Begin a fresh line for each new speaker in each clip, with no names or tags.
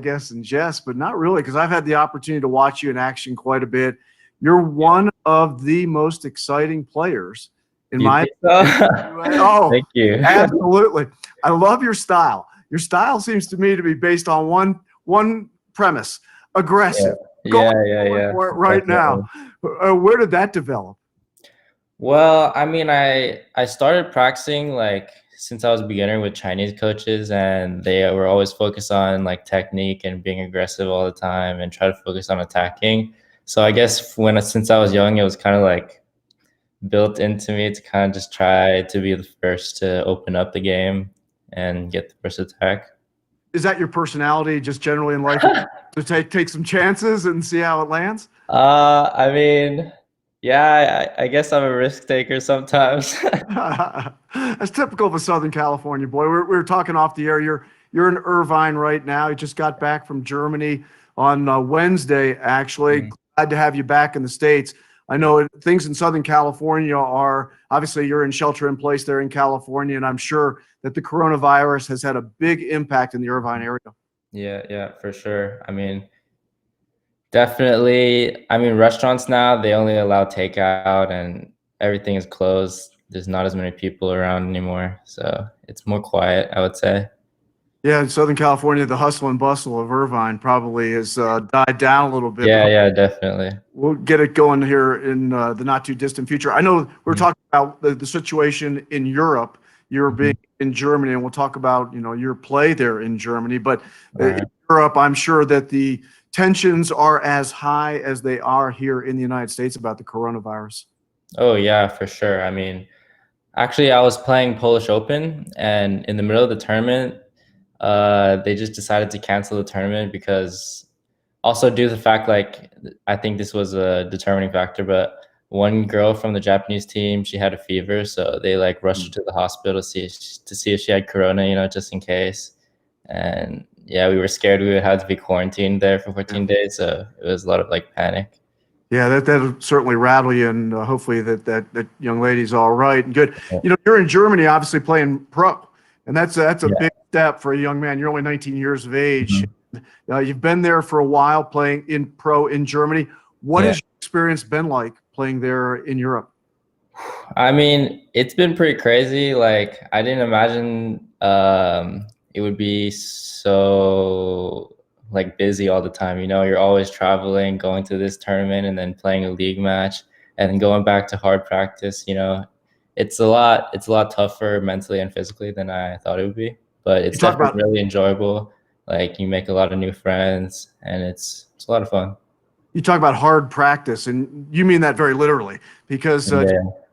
guess, in jest, but not really, because I've had the opportunity to watch you in action quite a bit. You're one of the most exciting players in
You
my
think so?
Oh,
Thank you.
absolutely. I love your style. Your style seems to me to be based on one premise: aggressive.
Yeah,
Going for it right
definitely.
now. Where did that develop?
Well, I mean, I started practicing like since I was a beginner with Chinese coaches, and they were always focused on like technique and being aggressive all the time and try to focus on attacking. So I guess since I was young, it was kind of like built into me to kind of just try to be the first to open up the game and get the first attack.
Is that your personality, just generally in life, to take some chances and see how it lands?
I mean, yeah, I guess I'm a risk taker sometimes.
That's typical of a Southern California boy. We were talking off the air. You're in Irvine right now. You just got back from Germany on Wednesday, actually. Glad to have you back in the States. I know things in Southern California are obviously you're in shelter in place there in California, and I'm sure that the coronavirus has had a big impact in the Irvine area.
Yeah, for sure. I mean, definitely. I mean, restaurants now, they only allow takeout and everything is closed. There's not as many people around anymore. So it's more quiet, I would say.
Yeah, in Southern California, the hustle and bustle of Irvine probably has died down a little bit.
Yeah, definitely.
We'll get it going here in the not too distant future. I know we're talking about the situation in Europe. You're being in Germany, and we'll talk about your play there in Germany. But in Europe, I'm sure that the tensions are as high as they are here in the United States about the coronavirus.
Oh yeah, for sure. I mean, actually, I was playing Polish Open, and in the middle of the tournament, they just decided to cancel the tournament because also due to the fact, like, I think this was a determining factor, but one girl from the Japanese team, she had a fever, so they like rushed her to the hospital to see if she had corona, just in case. And yeah, we were scared we would have to be quarantined there for 14 days, so it was a lot of like panic.
Yeah, that'll certainly rattle you, and hopefully that young lady's all right and good. You're in Germany, obviously playing pro, and that's a big step for a young man. You're only 19 years of age. You've been there for a while playing in pro in Germany. What has your experience been like playing there in Europe?
I mean, it's been pretty crazy. Like, I didn't imagine it would be so like busy all the time. You're always traveling, going to this tournament, and then playing a league match, and then going back to hard practice. It's a lot tougher mentally and physically than I thought it would be. But it's definitely really enjoyable. Like, you make a lot of new friends, and it's a lot of fun.
You talk about hard practice, and you mean that very literally, because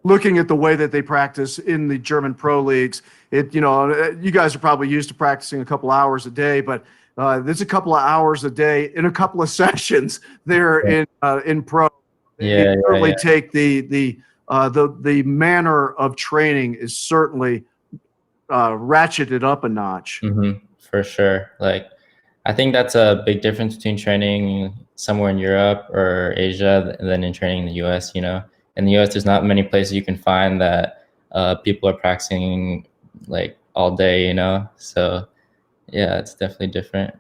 looking at the way that they practice in the German pro leagues, you guys are probably used to practicing a couple hours a day, but there's a couple of hours a day in a couple of sessions there in pro. They certainly take the manner of training is certainly ratcheted up a notch.
For sure. Like, I think that's a big difference between training somewhere in Europe or Asia than in training in the US. In the US, there's not many places you can find that people are practicing like all day, So yeah, it's definitely different.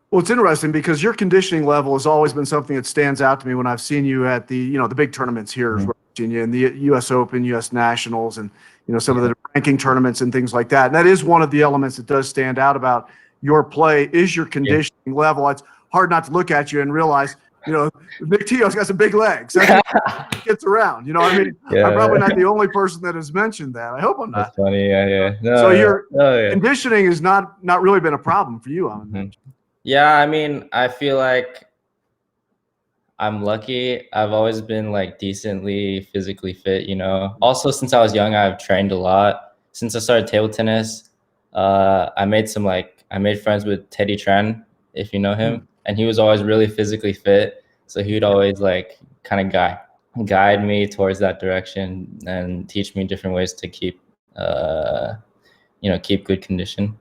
Well, it's interesting because your conditioning level has always been something that stands out to me when I've seen you at the big tournaments here in Virginia, and the U.S. Open, U.S. Nationals, and some of the ranking tournaments and things like that. And that is one of the elements that does stand out about your play is your conditioning level. It's hard not to look at you and realize, Nick Tio's got some big legs. That's what he gets around. I mean, I'm probably not the only person that has mentioned that. I hope I'm not.
That's funny. Yeah.
So your conditioning has not really been a problem for you,
Yeah, I mean, I feel like I'm lucky. I've always been like decently physically fit, Also, since I was young, I've trained a lot. Since I started table tennis, I made friends with Teddy Tran, if you know him, and he was always really physically fit. So he would always like kind of guide me towards that direction and teach me different ways to keep good condition.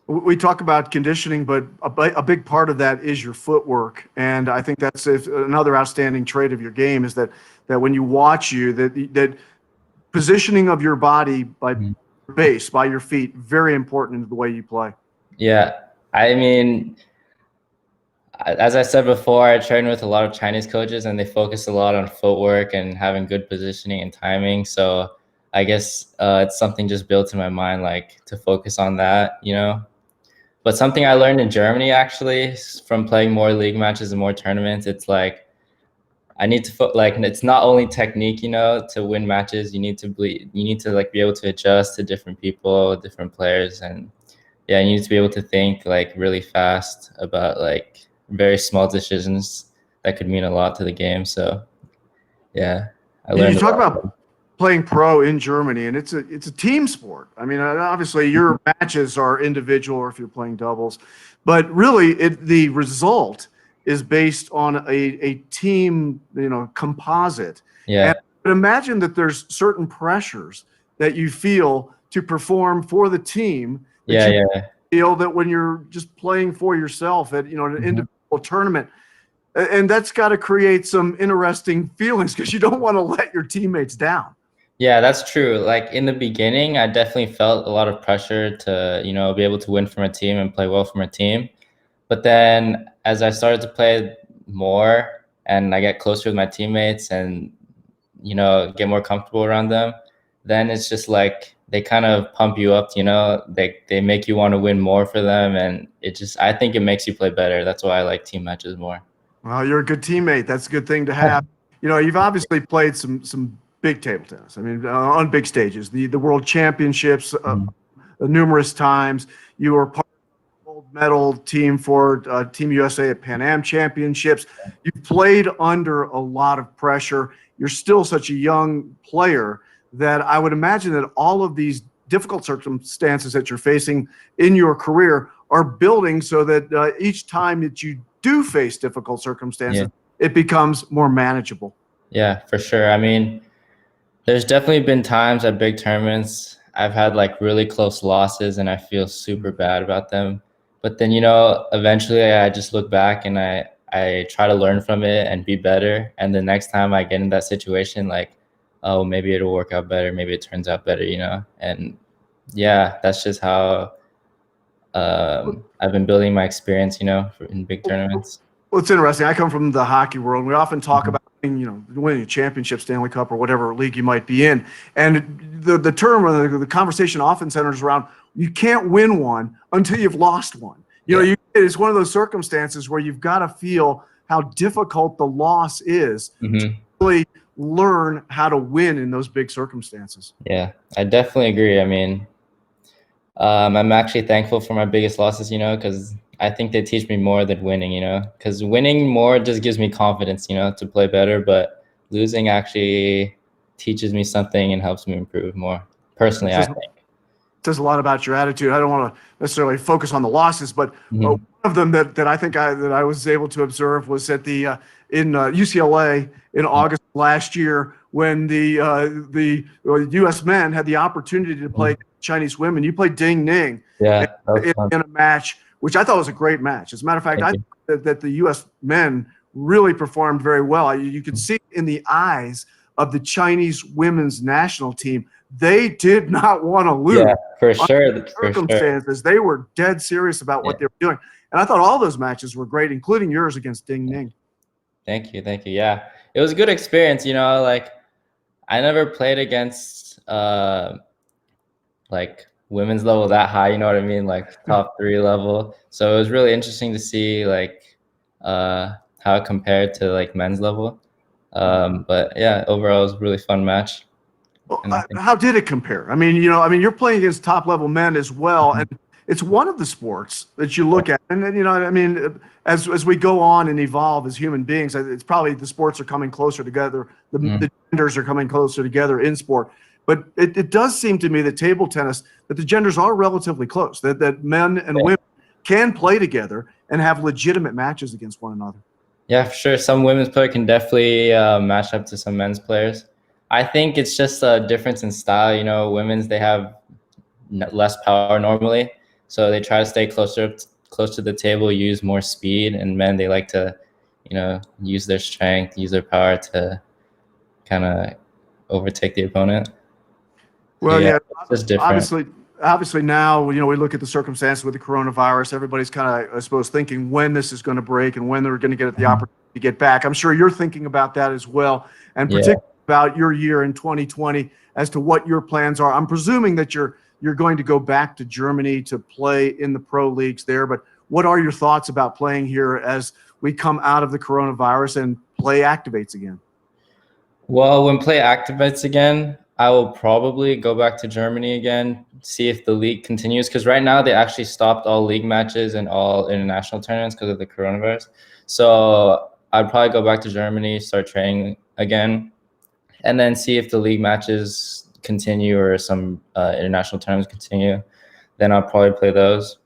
We talk about conditioning, but a big part of that is your footwork, and I think that's another outstanding trait of your game is that when you watch you, that positioning of your body by base, by your feet, very important in the way you play.
Yeah, I mean, as I said before, I train with a lot of Chinese coaches, and they focus a lot on footwork and having good positioning and timing. So I guess it's something just built in my mind, like to focus on that, you know. But something I learned in Germany actually from playing more league matches and more tournaments, it's like I need to like it's not only technique, you know, to win matches. You need to like be able to adjust to different people, different players, and yeah, you need to be able to think like really fast about like very small decisions that could mean a lot to the game. So yeah, I
You
learned a
talk
lot.
about playing pro in Germany, and it's a team sport. I mean, obviously your matches are individual, or if you're playing doubles, but really the result is based on a team, you know, composite. And
Yeah,
imagine that there's certain pressures that you feel to perform for the team that
yeah,
you
yeah.
feel that when you're just playing for yourself at, you know, an
Mhm.
individual tournament. And that's got to create some interesting feelings because you don't want to let your teammates down.
Yeah, that's true. Like in the beginning, I definitely felt a lot of pressure to, you know, be able to win from a team and play well from a team. But then as I started to play more and I get closer with my teammates and, you know, get more comfortable around them, then it's just like they kind of pump you up, you know, they make you want to win more for them. And it just, I think it makes you play better. That's why I like team matches more.
Well, you're a good teammate. That's a good thing to have. You know, you've obviously played some big table tennis. I mean, on big stages, the World Championships,
Mhm.
numerous times. You were part of the gold medal team for Team USA at Pan Am Championships. You've played under a lot of pressure. You're still such a young player that I would imagine that all of these difficult circumstances that you're facing in your career are building so that each time that you do face difficult
Yeah.
circumstances, it becomes more manageable.
Yeah, for sure. I mean, there's definitely been times at big tournaments I've had like really close losses and I feel super bad about them. But then, you know, eventually I just look back and I try to learn from it and be better. And the next time I get in that situation, like, oh, maybe it'll work out better. Maybe it turns out better, you know? And yeah, that's just how I've been building my experience, you know, in big tournaments.
Well, it's interesting. I come from the hockey world. We often talk
Mhm.
about, you know, winning a championship, Stanley Cup, or whatever league you might be in. And the term or the conversation often centers around you can't win one until you've lost one. You know,
Yeah.
it's one of those circumstances where you've got to feel how difficult the loss is to
Hmm.
really learn how to win in those big circumstances.
Yeah, I definitely agree. I mean, I'm actually thankful for my biggest losses, you know, because I think they teach me more than winning, you know, because winning more just gives me confidence, you know, to play better. But losing actually teaches me something and helps me improve more. Personally, I
Says,
think.
says a lot about your attitude. I don't want to necessarily focus on the losses, but one
Hmm.
of them that I think that I was able to observe was at the in UCLA in August last year when the U.S. men had the opportunity to play Chinese women. You played Ding Ning
Yeah, that was fun.
in a match, which I thought was a great match. As a matter of fact,
Thank
I
you.
thought that the U.S. men really performed very well. You could see in the eyes of the Chinese women's national team, they did not want to lose
Yeah, for
under
sure, for sure.
circumstances. They were dead serious about
Yeah,
what they were doing. And I thought all those matches were great, including yours against Ding Ning.
thank you, thank you. Yeah, it was a good experience, you know. Like I never played against like women's level that high, you know what I mean? Like top three level. So it was really interesting to see like how it compared to like men's level. But yeah, overall it was a really fun match.
Well,
And I think
how did it compare? I mean, you know, I mean, you're playing against top level men as well,
Mhm.
and it's one of the sports that you look at, and then, you know, I mean, as we go on and evolve as human beings, it's probably the sports are coming closer together.
Mhm.
The genders are coming closer together in sport, but it does seem to me that table tennis that the genders are relatively close. That men and
Yeah.
women can play together and have legitimate matches against one another.
Yeah, for sure. Some women's player can definitely match up to some men's players. I think it's just a difference in style. You know, women's they have less power normally, so they try to stay close to the table, use more speed, and men they like to, you know, use their strength, use their power to kind of overtake the opponent. So
Well,
yeah,
yeah,
it's just different.
obviously, obviously now, you know, we look at the circumstances with the coronavirus. Everybody's kind of, I suppose, thinking when this is going to break and when they're going to get the opportunity to get back. I'm sure you're thinking about that as well, and
Yeah.
particularly about your year in 2020 as to what your plans are. I'm presuming that you're going to go back to Germany to play in the pro leagues there, but what are your thoughts about playing here as we come out of the coronavirus and play activates again?
Well, when play activates again, I will probably go back to Germany again, see if the league continues. Because right now they actually stopped all league matches and all international tournaments because of the coronavirus. So I'd probably go back to Germany, start training again, and then see if the league matches continue or some international tournaments continue. Then I'll probably play those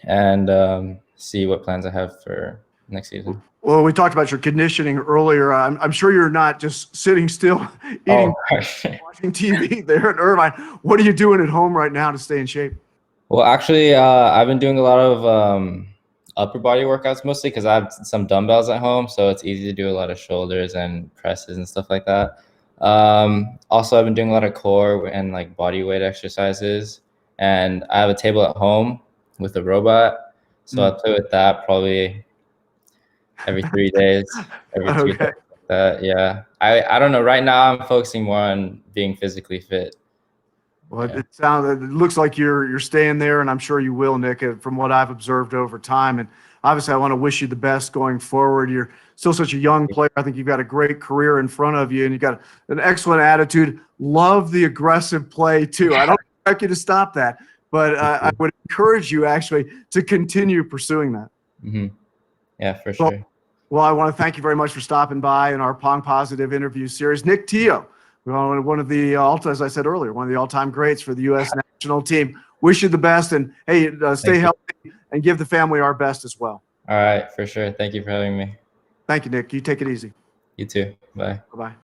and see what plans I have for next season.
Well, we talked about your conditioning earlier. I'm sure you're not just sitting still, eating, watching TV there in Irvine. What are you doing at home right now to stay in shape?
Well, actually, I've been doing a lot of upper body workouts mostly because I have some dumbbells at home, so it's easy to do a lot of shoulders and presses and stuff like that. Also, I've been doing a lot of core and like body weight exercises, and I have a table at home with a robot, so I play with that probably every 3 days, every 2 days. Like that. Yeah, I don't know. Right now, I'm focusing more on being physically fit.
Well, it looks like you're staying there, and I'm sure you will, Nick, from what I've observed over time. And obviously, I want to wish you the best going forward. You're still such a young player. I think you've got a great career in front of you, and you've got an excellent attitude. Love the aggressive play, too. I don't expect you to stop that, but I would encourage you, actually, to continue pursuing that.
Mm-hmm. Yeah, for sure.
Well, I want to thank you very much for stopping by in our Pong Positive interview series. Nick Tio, one of the, as I said earlier, one of the all-time greats for the U.S. national team. Wish you the best, and hey, stay healthy and give the family our best as well.
All right, for sure. Thank you for having me.
Thank you, Nick. You take it easy.
You too. Bye.
Bye-bye.